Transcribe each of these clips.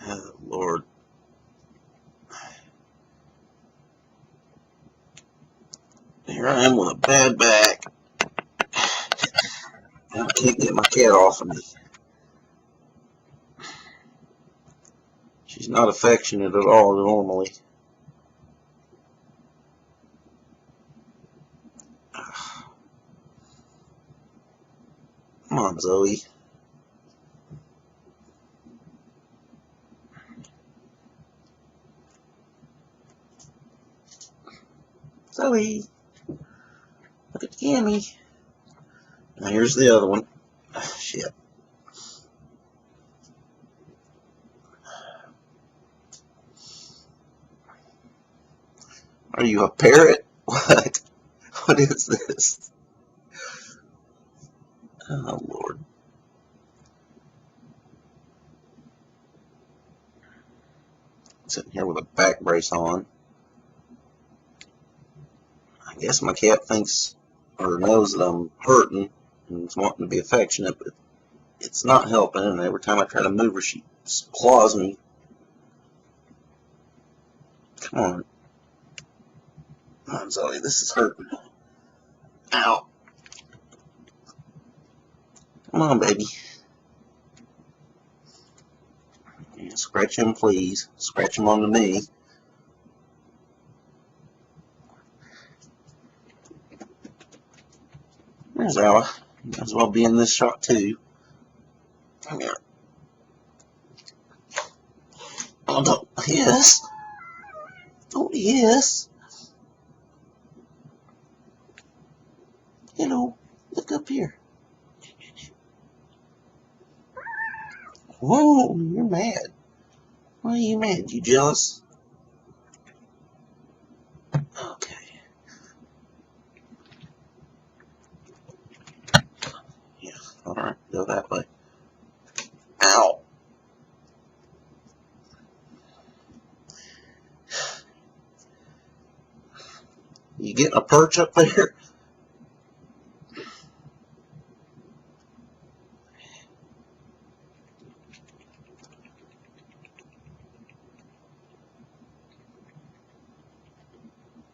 Oh, Lord. Here I am with a bad back. I can't get my cat off of me. She's not affectionate at all normally. Come on, Zoey. Zoey. Look at Cammy. Now here's the other one. Shit. Are you a parrot? What? What is this? Oh, Lord. Sitting here with a back brace on. I guess my cat thinks or knows that I'm hurting and is wanting to be affectionate, but it's not helping, and every time I try to move her, she claws me. Come on. Come on, Zoey, this is hurting. Ow. Come on, baby. Yeah, scratch him, please. Scratch him onto me. There's Ella. Might as well be in this shot, too. Come here. Oh, don't hiss. Don't hiss. Hello. Look up here. Whoa, you're mad. Why are you mad? You jealous? Okay. Yeah, alright, go that way. Ow. You getting a perch up there?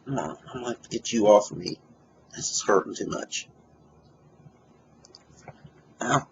No, I'm going to get you off of me. This is hurting too much. Ow.